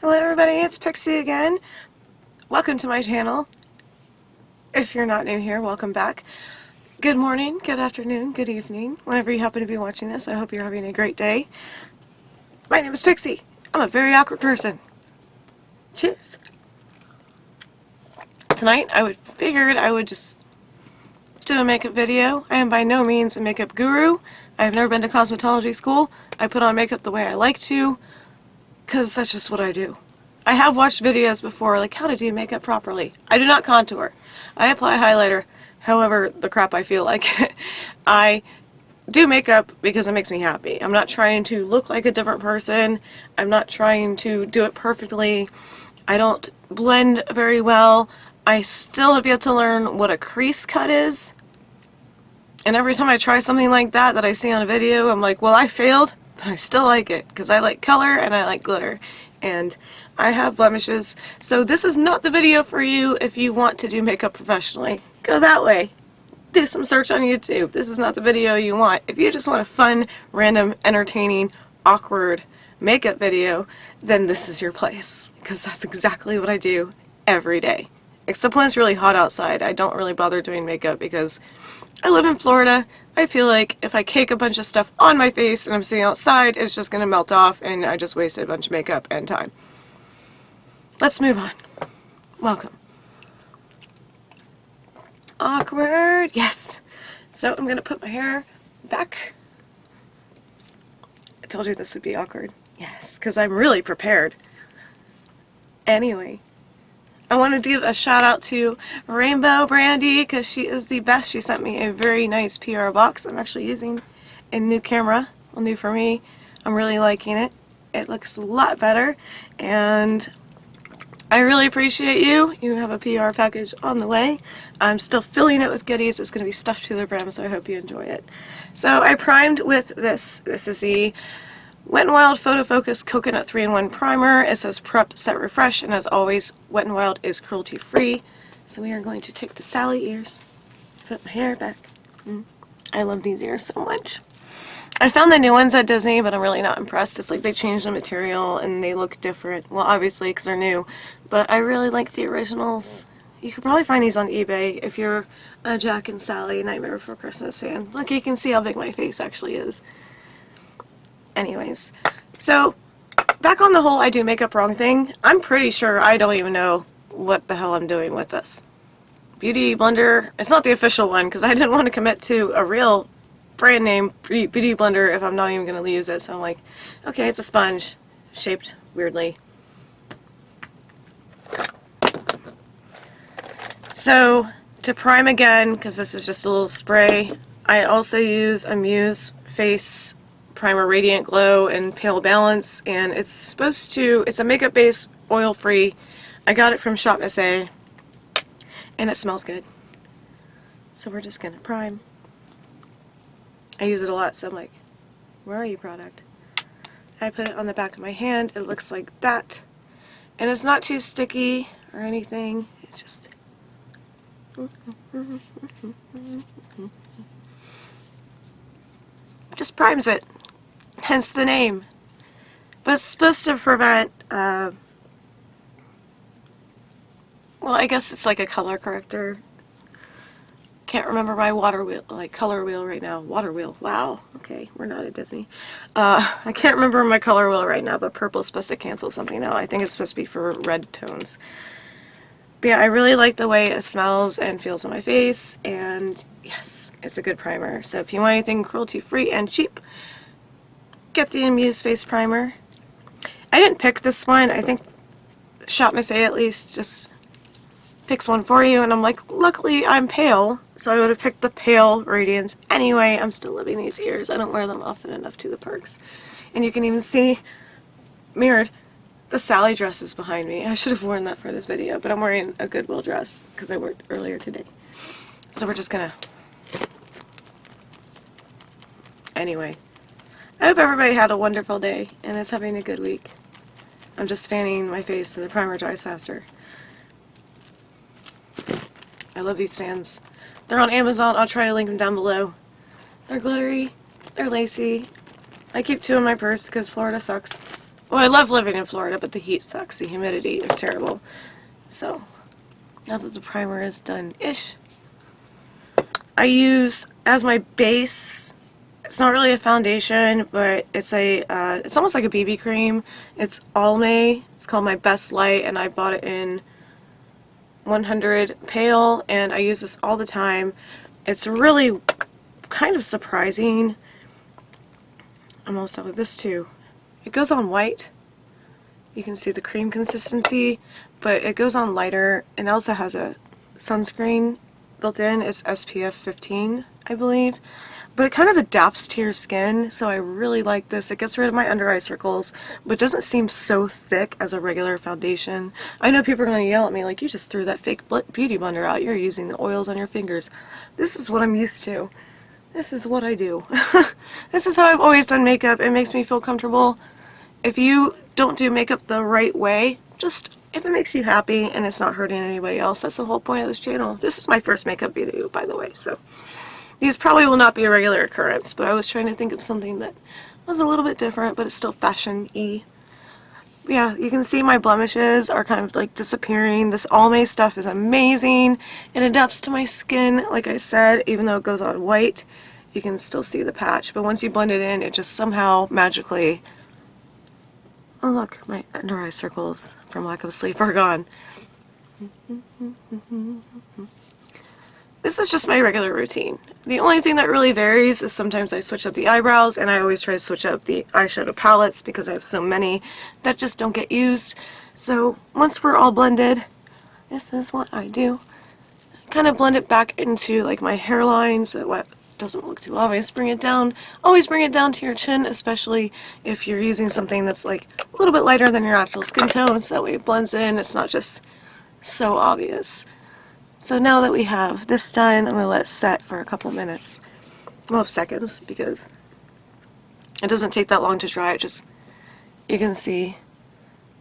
Hello everybody, it's Pixi again. Welcome to my channel. If you're not new here, welcome back. Good morning, good afternoon, good evening. Whenever you happen to be watching this, I hope you're having a great day. My name is Pixi. I'm a very awkward person. Cheers. Tonight I figured I would just do a makeup video. I am by no means a makeup guru. I have never been to cosmetology school. I put on makeup the way I like to, because that's just what I do. I have watched videos before, like how to do makeup properly. I do not contour. I apply highlighter, however the crap I feel like. I do makeup because it makes me happy. I'm not trying to look like a different person. I'm not trying to do it perfectly. I don't blend very well. I still have yet to learn what a crease cut is. And every time I try something like that I see on a video, I'm like, well, I failed. But I still like it because I like color and I like glitter and I have blemishes. So this is not the video for you if you want to do makeup professionally. Go that way. Do some search on YouTube. This is not the video you want. If you just want a fun, random, entertaining, awkward makeup video, then this is your place because that's exactly what I do every day. Except when it's really hot outside. I don't really bother doing makeup because I live in Florida. I feel like if I cake a bunch of stuff on my face and I'm sitting outside, it's just going to melt off and I just wasted a bunch of makeup and time. Let's move on. Welcome. Awkward. Yes. So I'm going to put my hair back. I told you this would be awkward. Yes, because I'm really prepared. Anyway. I wanted to give a shout out to Rainbow Brandy because she is the best. She sent me a very nice PR box. I'm actually using a new camera, well, new for me. I'm really liking it. It looks a lot better and I really appreciate you. You have a PR package on the way. I'm still filling it with goodies. It's going to be stuffed to the brim, so I hope you enjoy it. So I primed with this. This is the Wet n Wild Photo Focus Coconut 3-in-1 Primer. It says Prep, Set, Refresh, and as always, Wet n Wild is cruelty free. So we are going to take the Sally ears, put my hair back. I love these ears so much. I found the new ones at Disney, but I'm really not impressed. It's like they changed the material and they look different. Well, obviously, because they're new, but I really like the originals. You could probably find these on eBay if you're a Jack and Sally Nightmare Before Christmas fan. Look, you can see how big my face actually is. Anyways, so back on the whole I do makeup wrong thing, I'm pretty sure I don't even know what the hell I'm doing with this. Beauty blender, it's not the official one because I didn't want to commit to a real brand name beauty blender if I'm not even going to use it. So I'm like, okay, it's a sponge shaped weirdly. So to prime again, because this is just a little spray, I also use a Muse Face Primer Radiant Glow and Pale Balance, and it's a makeup base, oil free. I got it from xoxoxo and it smells good. So we're just gonna prime. I use it a lot, so I'm like, where are you, product? I put it on the back of my hand. It looks like that, and it's not too sticky or anything. It's just primes it. Hence the name. But it's supposed to prevent, well, I guess it's like a color corrector. Can't remember my color wheel right now. Water wheel. Wow. Okay, we're not at Disney. I can't remember my color wheel right now, but purple is supposed to cancel something out. I think it's supposed to be for red tones. But yeah, I really like the way it smells and feels on my face, and yes, it's a good primer. So if you want anything cruelty-free and cheap, get the Muse Face Primer. I didn't pick this one. I think xoxoxo at least just picks one for you, and I'm like, luckily I'm pale, so I would have picked the pale Radiance. Anyway, I'm still loving these ears. I don't wear them often enough to the parks. And you can even see, mirrored, the Sally dress is behind me. I should have worn that for this video, but I'm wearing a Goodwill dress because I wore it earlier today. So we're just gonna... Anyway. I hope everybody had a wonderful day and is having a good week. I'm just fanning my face so the primer dries faster. I love these fans. They're on Amazon. I'll try to link them down below. They're glittery. They're lacy. I keep two in my purse because Florida sucks. Well, I love living in Florida, but the heat sucks. The humidity is terrible. So, now that the primer is done-ish, I use as my base, it's not really a foundation, but it's it's almost like a BB cream. It's Almay. It's called My Best Light, and I bought it in 100 Pale, and I use this all the time. It's really kind of surprising. I'm almost done with this too. It goes on white. You can see the cream consistency, but it goes on lighter, and it also has a sunscreen built in. It's SPF 15, I believe. But it kind of adapts to your skin, so I really like this. It gets rid of my under eye circles, but it doesn't seem so thick as a regular foundation. I know people are going to yell at me like, you just threw that fake beauty blender out. You're using the oils on your fingers. This is what I'm used to. This is what I do. This is how I've always done makeup. It makes me feel comfortable. If you don't do makeup the right way, just if it makes you happy and it's not hurting anybody else, that's the whole point of this channel. This is my first makeup video, by the way, so these probably will not be a regular occurrence, but I was trying to think of something that was a little bit different, but it's still fashion-y. Yeah, you can see my blemishes are kind of like disappearing. This Almay stuff is amazing. It adapts to my skin, like I said, even though it goes on white, you can still see the patch, but once you blend it in, it just somehow magically... Oh look, my under eye circles from lack of sleep are gone. This is just my regular routine. The only thing that really varies is sometimes I switch up the eyebrows, and I always try to switch up the eyeshadow palettes because I have so many that just don't get used. So once we're all blended, this is what I do. Kind of blend it back into like my hairline so that it doesn't look too obvious. Bring it down. Always bring it down to your chin, especially if you're using something that's like a little bit lighter than your natural skin tone, so that way it blends in. It's not just so obvious. So now that we have this done, I'm going to let it set for a couple minutes. Well, seconds, because it doesn't take that long to dry. It just, you can see,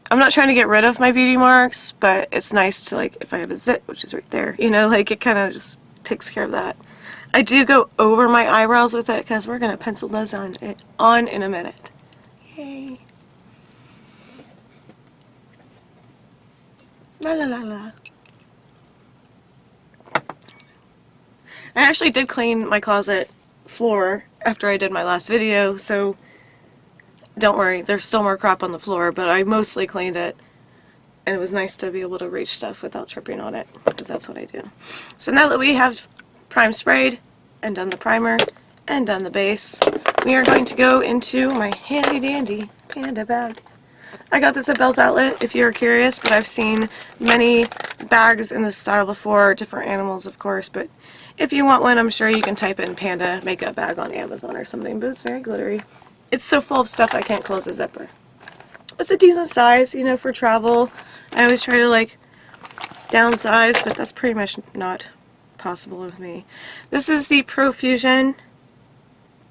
I'm not trying to get rid of my beauty marks, but it's nice to, like, if I have a zit, which is right there, you know, like, it kind of just takes care of that. I do go over my eyebrows with it, because we're going to pencil those on in a minute. Yay. La la la la. I actually did clean my closet floor after I did my last video, so don't worry, there's still more crap on the floor, but I mostly cleaned it, and it was nice to be able to reach stuff without tripping on it, because that's what I do. So now that we have prime sprayed, and done the primer, and done the base, we are going to go into my handy dandy panda bag. I got this at Bell's Outlet, if you're curious, but I've seen many bags in this style before, different animals of course, but if you want one, I'm sure you can type in panda makeup bag on Amazon or something, but it's very glittery. It's so full of stuff I can't close the zipper. It's a decent size, you know, for travel. I always try to, like, downsize, but that's pretty much not possible with me. This is the Profusion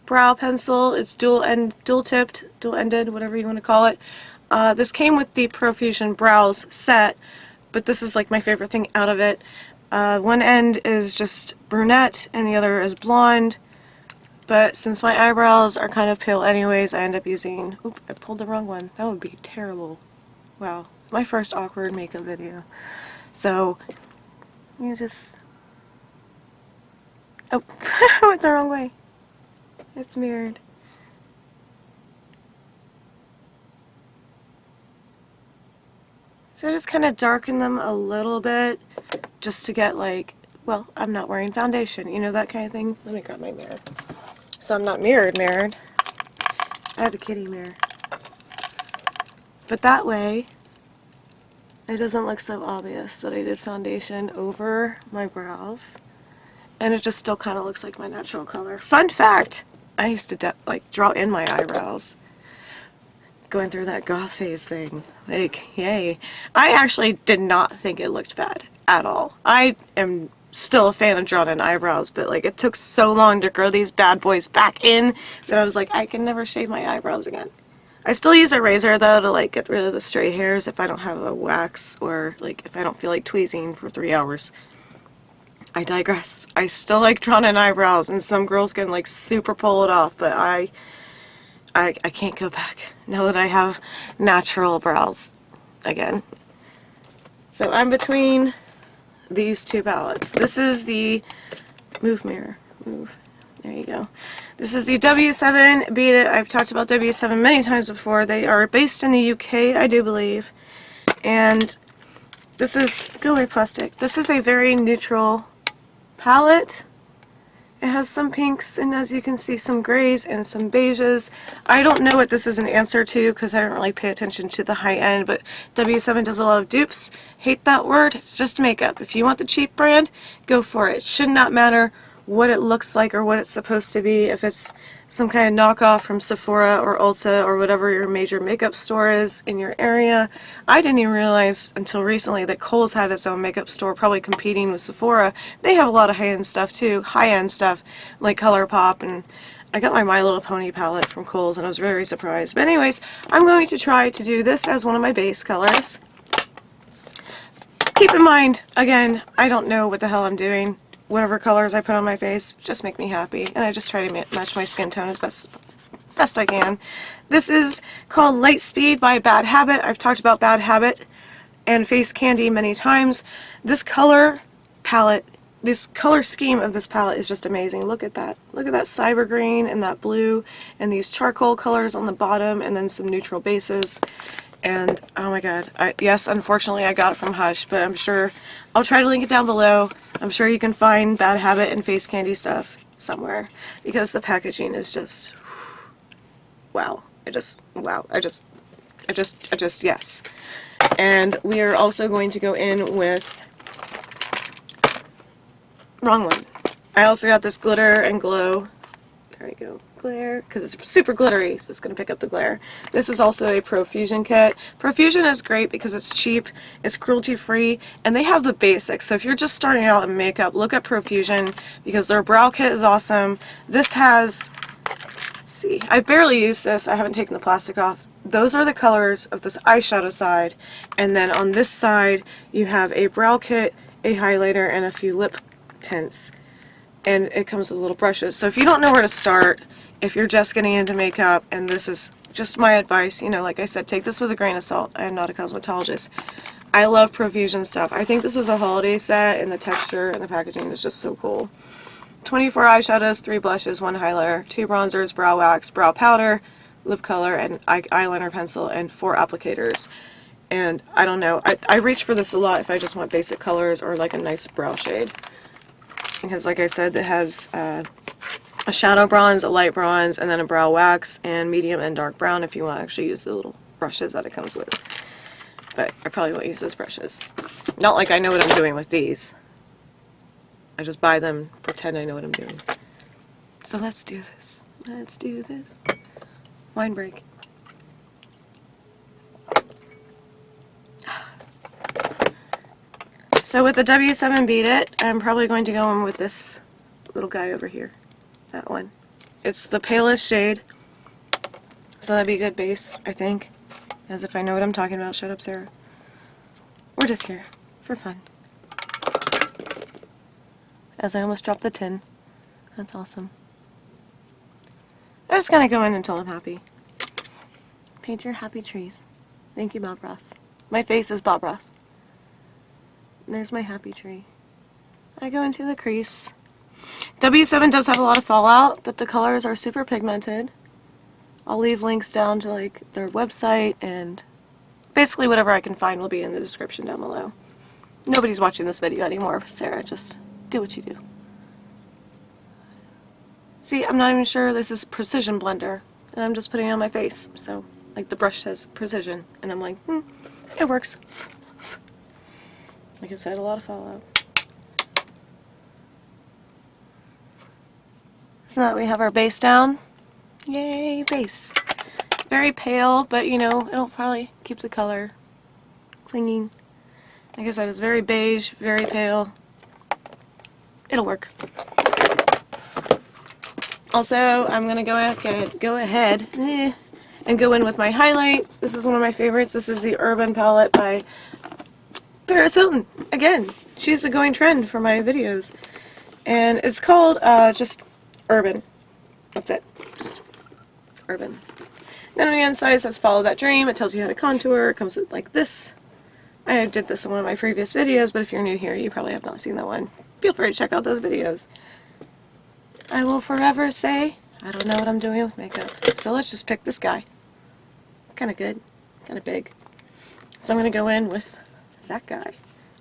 brow pencil. It's dual-tipped, dual-ended, whatever you want to call it. This came with the Profusion brows set, but this is like my favorite thing out of it. One end is just brunette and the other is blonde, but since my eyebrows are kind of pale anyways, I end up using... Oop, I pulled the wrong one. That would be terrible. Wow. My first awkward makeup video. So, you just... Oh, I went the wrong way. It's mirrored. So I just kind of darken them a little bit just to get like, well, I'm not wearing foundation, you know, that kind of thing. Let me grab my mirror. So I'm not mirrored. I have a kitty mirror. But that way, it doesn't look so obvious that I did foundation over my brows. And it just still kind of looks like my natural color. Fun fact, I used to like draw in my eyebrows. Going through that goth phase thing. Like, yay. I actually did not think it looked bad at all. I am still a fan of drawn in eyebrows, but like it took so long to grow these bad boys back in that I was like, I can never shave my eyebrows again. I still use a razor though to like get rid of the stray hairs if I don't have a wax or like if I don't feel like tweezing for 3 hours. I digress. I still like drawn in eyebrows, and some girls can like super pull it off, but I I can't go back now that I have natural brows again. So I'm between these two palettes. This is the Move Mirror. Move. There you go. This is the W7 Beat It. I've talked about W7 many times before. They are based in the UK, I do believe. And this is, go away plastic. This is a very neutral palette. It has some pinks and, as you can see, some grays and some beiges. I don't know what this is an answer to because I don't really pay attention to the high end, but W7 does a lot of dupes. Hate that word. It's just makeup. If you want the cheap brand, go for it. It should not matter what it looks like or what it's supposed to be. If it's some kind of knockoff from Sephora or Ulta or whatever your major makeup store is in your area. I didn't even realize until recently that Kohl's had its own makeup store, probably competing with Sephora. They have a lot of high-end stuff too, high-end stuff like ColourPop, and I got my Little Pony palette from Kohl's and I was very surprised. But anyways, I'm going to try to do this as one of my base colors. Keep in mind, again, I don't know what the hell I'm doing. Whatever colors I put on my face just make me happy, and I just try to match my skin tone as best I can. This is called LightSpeed by Bad Habit. I've talked about Bad Habit and Face Candy many times. This color palette, this color scheme of this palette is just amazing. Look at that. Look at that cyber green and that blue and these charcoal colors on the bottom and then some neutral bases. And oh my god, yes, unfortunately I got it from Hush, but I'm sure I'll try to link it down below. I'm sure you can find Bad Habit and Face Candy stuff somewhere because the packaging is just wow. Wow. I just yes. And we are also going to go in with wrong one. I also got this Glitter and Glow. There we go. Glare, because it's super glittery, so it's going to pick up the glare. This is also a Profusion kit. Profusion is great because it's cheap, it's cruelty-free, and they have the basics. So if you're just starting out in makeup, look at Profusion because their brow kit is awesome. This has, let's see, I've barely used this. I haven't taken the plastic off. Those are the colors of this eyeshadow side, and then on this side you have a brow kit, a highlighter, and a few lip tints. And it comes with little brushes. So if you don't know where to start, if you're just getting into makeup, and this is just my advice, you know, like I said, take this with a grain of salt. I am not a cosmetologist. I love Profusion stuff. I think this was a holiday set, and the texture and the packaging is just so cool. 24 eyeshadows, 3 blushes, 1 highlighter, 2 bronzers, brow wax, brow powder, lip color, and eyeliner pencil, and 4 applicators. And I don't know, I reach for this a lot if I just want basic colors or like a nice brow shade. Because like I said, it has a shadow bronze, a light bronze, and then a brow wax, and medium and dark brown if you want to actually use the little brushes that it comes with. But I probably won't use those brushes. Not like I know what I'm doing with these. I just buy them, pretend I know what I'm doing. So let's do this. Let's do this. Wine break. So with the W7 Beat It, I'm probably going to go in with this little guy over here. That one. It's the palest shade, so that'd be a good base, I think. As if I know what I'm talking about. Shut up, Sarah. We're just here for fun. As I almost dropped the tin. That's awesome. I'm just gonna go in until I'm happy. Paint your happy trees. Thank you, Bob Ross. My face is Bob Ross. And there's my happy tree. I go into the crease. W7 does have a lot of fallout, but the colors are super pigmented. I'll leave links down to like their website, and basically whatever I can find will be in the description down below. Nobody's watching this video anymore, Sarah. Just do what you do. See, I'm not even sure this is Precision Blender, and I'm just putting it on my face. So, like the brush says Precision, and I'm like, it works. Like I said, a lot of fallout. So now that we have our base down, yay, base. Very pale, but you know, it'll probably keep the color clinging. Like I said, it's very beige, very pale. It'll work. Also, I'm gonna go ahead and go in with my highlight. This is one of my favorites. This is the Urban palette by Paris Hilton. Again, she's a going trend for my videos. And it's called just Urban. That's it. Just Urban. Then on the inside it says follow that dream. It tells you how to contour. It comes with like this. I did this in one of my previous videos, but if you're new here, you probably have not seen that one. Feel free to check out those videos. I will forever say, I don't know what I'm doing with makeup. So let's just pick this guy. Kind of good. Kind of big. So I'm going to go in with that guy.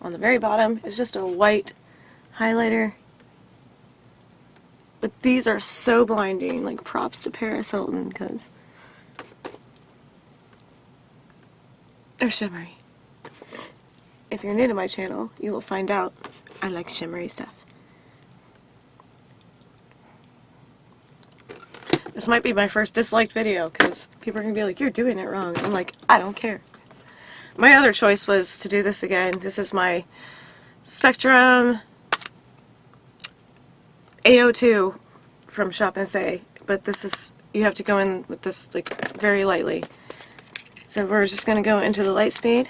On the very bottom is just a white highlighter. But these are so blinding. Like, props to Paris Hilton, because they're shimmery. If you're new to my channel, you will find out I like shimmery stuff. This might be my first disliked video, because people are going to be like, you're doing it wrong. I'm like, I don't care. My other choice was to do this again. This is my Spectrum AO2 from Shop Insta, but this is, you have to go in with this like very lightly. So we're just going to go into the LightSpeed.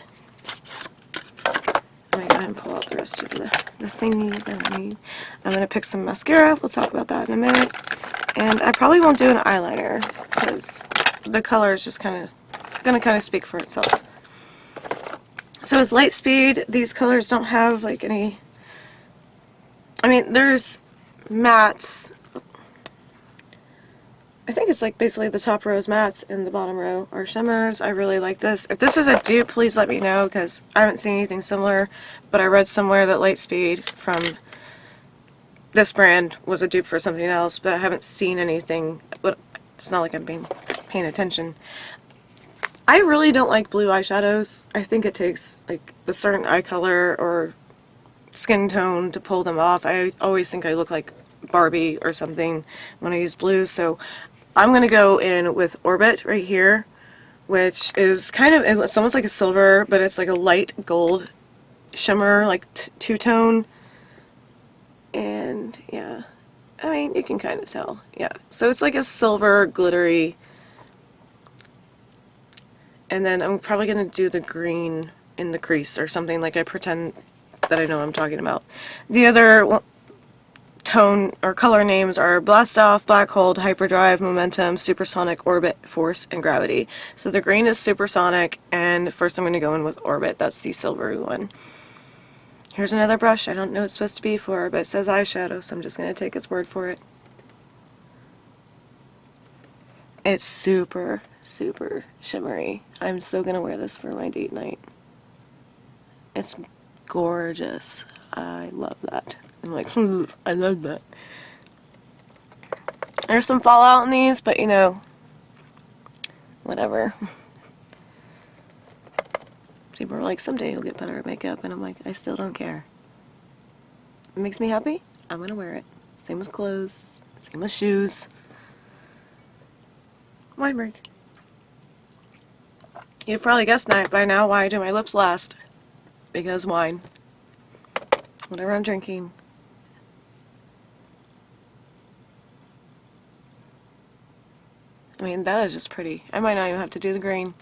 I'm going to go ahead and pull out the rest of the thingies I need. I'm going to pick some mascara. We'll talk about that in a minute. And I probably won't do an eyeliner because the color is just going to speak for itself. So with LightSpeed, these colors don't have like any, I mean, there's mattes. I think it's like basically the top row is mattes and the bottom row are shimmers. I really like this. If this is a dupe, please let me know, because I haven't seen anything similar, but I read somewhere that LightSpeed from this brand was a dupe for something else, but I haven't seen anything. But it's not like I'm paying attention. I really don't like blue eyeshadows. I think it takes like the certain eye color or skin tone to pull them off. I always think I look like Barbie or something when I use blue, so I'm going to go in with Orbit right here, which is kind of, it's almost like a silver, but it's like a light gold shimmer, like two-tone. And yeah, I mean, you can kind of tell. Yeah, so it's like a silver glittery. And then I'm probably going to do the green in the crease or something, like I pretend that I know what I'm talking about. The other tone or color names are Blast Off, Black Hold, Hyperdrive, Momentum, Supersonic, Orbit, Force, and Gravity. So the green is Supersonic, and first I'm going to go in with Orbit. That's the silvery one. Here's another brush. I don't know what it's supposed to be for, but it says eyeshadow, so I'm just going to take its word for it. It's super, super shimmery. I'm so going to wear this for my date night. It's gorgeous. I love that. I'm like, I love that. There's some fallout in these, but you know, whatever. People are like, someday you'll get better at makeup, and I'm like, I still don't care. It makes me happy, I'm gonna wear it. Same with clothes, same with shoes. Wine break. You've probably guessed by now why I do my lips last. Because wine. Whatever I'm drinking. I mean, that is just pretty. I might not even have to do the green.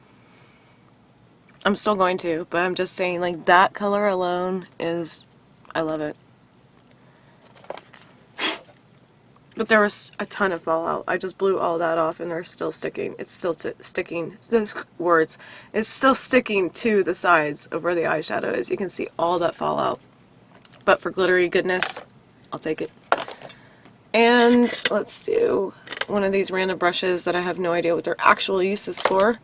I'm still going to, but I'm just saying, like, that color alone is, I love it. But there was a ton of fallout. I just blew all that off and they're still sticking. It's still sticking, words. It's still sticking to the sides of where the eyeshadow is. You can see all that fallout. But for glittery goodness, I'll take it. And let's do one of these random brushes that I have no idea what their actual use is for.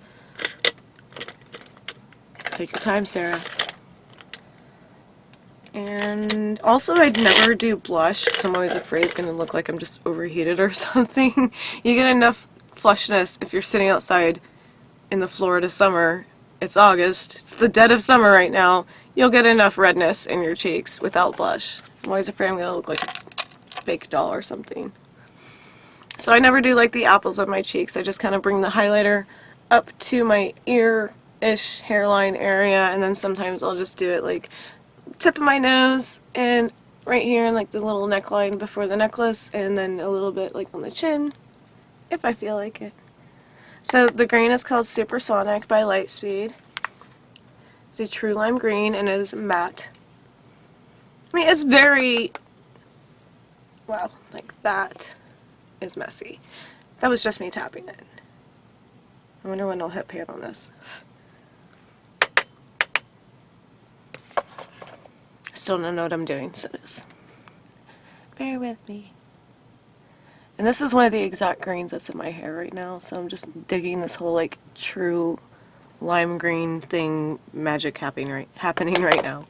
Take your time, Sarah. And also, I'd never do blush because I'm always afraid it's going to look like I'm just overheated or something. You get enough flushness if you're sitting outside in the Florida summer. It's August. It's the dead of summer right now. You'll get enough redness in your cheeks without blush. I'm always afraid I'm going to look like a fake doll or something. So I never do like the apples of my cheeks. I just kind of bring the highlighter up to my ear-ish hairline area, and then sometimes I'll just do it like tip of my nose and right here in like the little neckline before the necklace, and then a little bit like on the chin if I feel like it. So the green is called Supersonic by LightSpeed. It's a true lime green and it is matte. I mean, it's very, wow, like that is messy. That was just me tapping it. I wonder when I'll hit pan on this. Still don't know what I'm doing, so just bear with me. And this is one of the exact greens that's in my hair right now, so I'm just digging this whole like true lime green thing magic happening right now.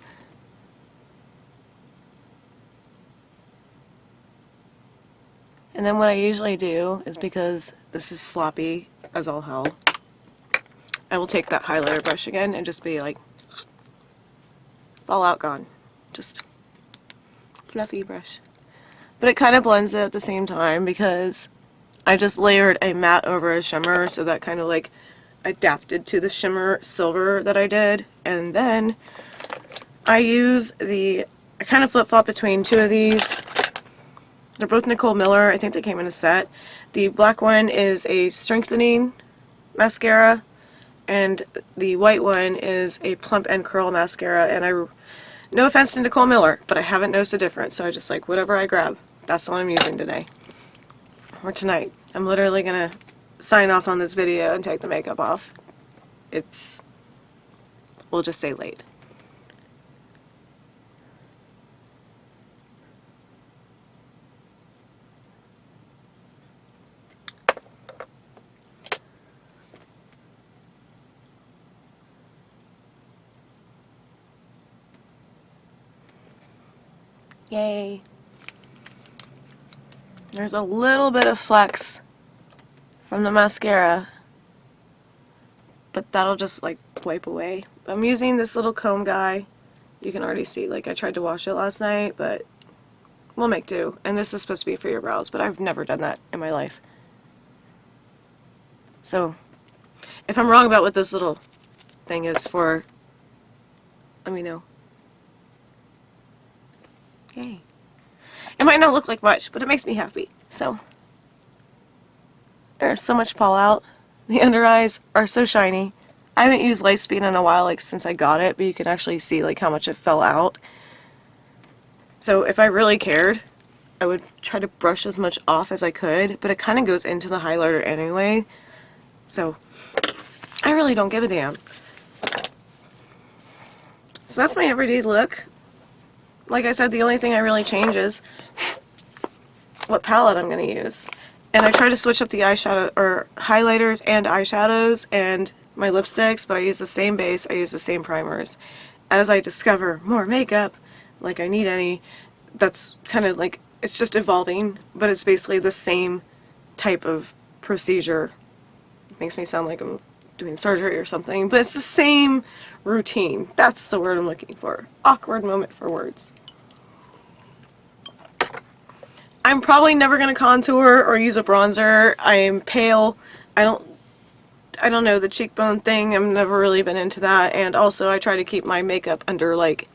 And then what I usually do is, because this is sloppy as all hell, I will take that highlighter brush again and just be like, fall out, gone. Just fluffy brush. But it kind of blends it at the same time because I just layered a matte over a shimmer, so that kind of like adapted to the shimmer silver that I did. And then I kind of flip-flop between two of these. They're both Nicole Miller. I think they came in a set. The black one is a strengthening mascara, and the white one is a plump and curl mascara. And no offense to Nicole Miller, but I haven't noticed a difference, so I just like whatever I grab, that's the one I'm using today. Or tonight. I'm literally gonna sign off on this video and take the makeup off. We'll just say late. Yay. There's a little bit of flex from the mascara, but that'll just like wipe away. I'm using this little comb guy. You can already see, like, I tried to wash it last night, but we'll make do. And this is supposed to be for your brows, but I've never done that in my life. So, if I'm wrong about what this little thing is for, let me know. Yay. It might not look like much, but it makes me happy. So, there's so much fallout. The under eyes are so shiny. I haven't used LightSpeed in a while, like since I got it, but you can actually see like how much it fell out. So if I really cared, I would try to brush as much off as I could, but it kind of goes into the highlighter anyway. So I really don't give a damn. So that's my everyday look. Like I said, the only thing I really change is what palette I'm going to use. And I try to switch up the eyeshadow, or highlighters and eyeshadows and my lipsticks, but I use the same base, I use the same primers. As I discover more makeup, like I need any, that's kind of like, it's just evolving, but it's basically the same type of procedure. It makes me sound like I'm doing surgery or something, but it's the same routine. That's the word I'm looking for. Awkward moment for words. I'm probably never going to contour or use a bronzer. I am pale. I don't know, the cheekbone thing, I've never really been into that. And also I try to keep my makeup under like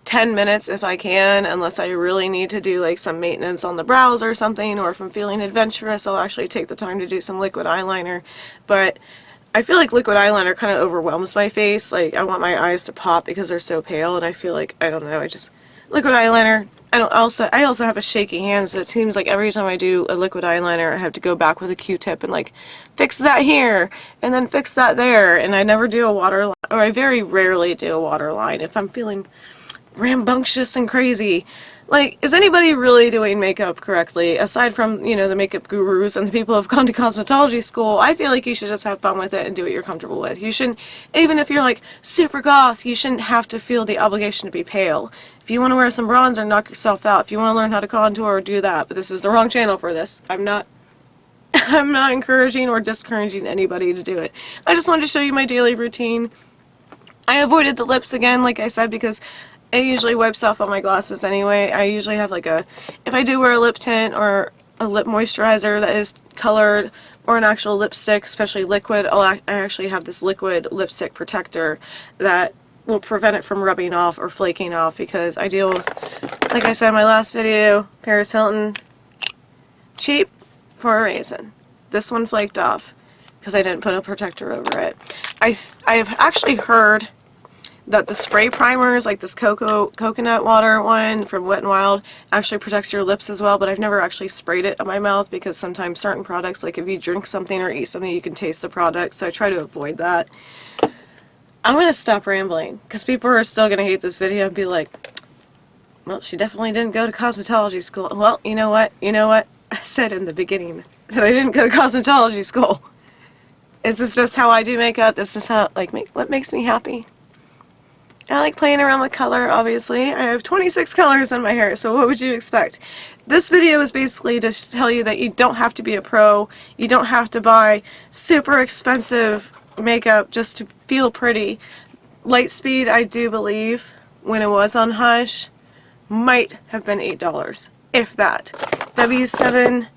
10 minutes if I can, unless I really need to do like some maintenance on the brows or something, or if I'm feeling adventurous I'll actually take the time to do some liquid eyeliner. But I feel like liquid eyeliner kind of overwhelms my face. Like I want my eyes to pop because they're so pale, and I feel like, I don't know, liquid eyeliner. I also have a shaky hand, so it seems like every time I do a liquid eyeliner I have to go back with a Q-tip and like fix that here and then fix that there, and I never do a waterline, or I very rarely do a waterline if I'm feeling rambunctious and crazy. Like, is anybody really doing makeup correctly? Aside from, you know, the makeup gurus and the people who have gone to cosmetology school, I feel like you should just have fun with it and do what you're comfortable with. You shouldn't, even if you're like super goth, you shouldn't have to feel the obligation to be pale. If you want to wear some bronzer, knock yourself out. If you want to learn how to contour, do that. But this is the wrong channel for this. I'm not encouraging or discouraging anybody to do it. I just wanted to show you my daily routine. I avoided the lips again, like I said, because it usually wipes off on my glasses anyway. I usually have like if I do wear a lip tint or a lip moisturizer that is colored, or an actual lipstick, especially liquid, I actually have this liquid lipstick protector that will prevent it from rubbing off or flaking off, because I deal with, like I said in my last video, Paris Hilton, cheap for a reason. This one flaked off because I didn't put a protector over it. I have actually heard that the spray primers, like this coconut water one from Wet n Wild, actually protects your lips as well, but I've never actually sprayed it on my mouth because sometimes certain products, like if you drink something or eat something, you can taste the product, so I try to avoid that. I'm going to stop rambling, because people are still going to hate this video and be like, well, she definitely didn't go to cosmetology school. Well, you know what? You know what? I said in the beginning that I didn't go to cosmetology school. This is just how I do makeup. This is how, like, what makes me happy. I like playing around with color, obviously. I have 26 colors in my hair, so what would you expect? This video is basically to tell you that you don't have to be a pro. You don't have to buy super expensive makeup just to feel pretty. LightSpeed, I do believe, when it was on Hush, might have been $8, if that. W7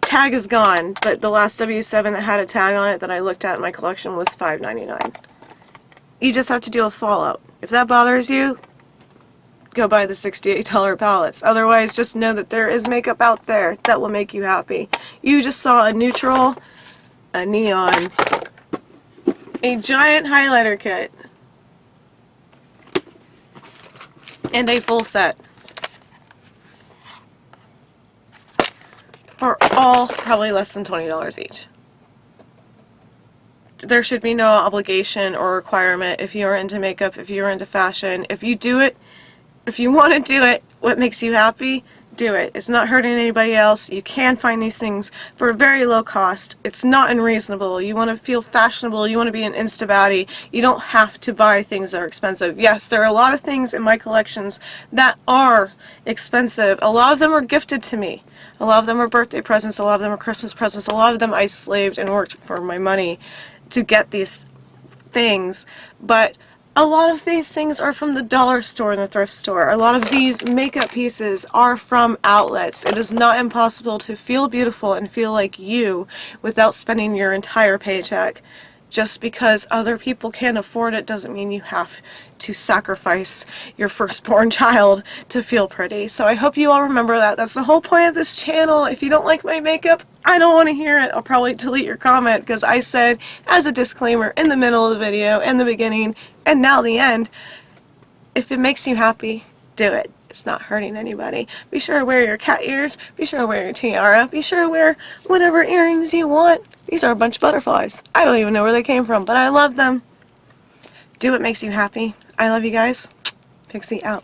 tag is gone, but the last W7 that had a tag on it that I looked at in my collection was $5.99. You just have to deal with fallout. If that bothers you, go buy the $68 palettes. Otherwise, just know that there is makeup out there that will make you happy. You just saw a neutral, a neon, a giant highlighter kit, and a full set. For all probably less than $20 each. There should be no obligation or requirement if you're into makeup, if you're into fashion. If you do it, if you want to do it, what makes you happy, do it. It's not hurting anybody else. You can find these things for a very low cost. It's not unreasonable. You want to feel fashionable. You want to be an Insta baddie. You don't have to buy things that are expensive. Yes, there are a lot of things in my collections that are expensive. A lot of them are gifted to me. A lot of them are birthday presents. A lot of them are Christmas presents. A lot of them I slaved and worked for my money to get these things. But a lot of these things are from the dollar store and the thrift store. A lot of these makeup pieces are from outlets. It is not impossible to feel beautiful and feel like you without spending your entire paycheck. Just because other people can't afford it doesn't mean you have to sacrifice your firstborn child to feel pretty. So I hope you all remember that. That's the whole point of this channel. If you don't like my makeup, I don't want to hear it. I'll probably delete your comment because I said as a disclaimer in the middle of the video, in the beginning, and now the end, if it makes you happy, do it. It's not hurting anybody. Be sure to wear your cat ears. Be sure to wear your tiara. Be sure to wear whatever earrings you want. These are a bunch of butterflies. I don't even know where they came from, but I love them. Do what makes you happy. I love you guys. Pixi out.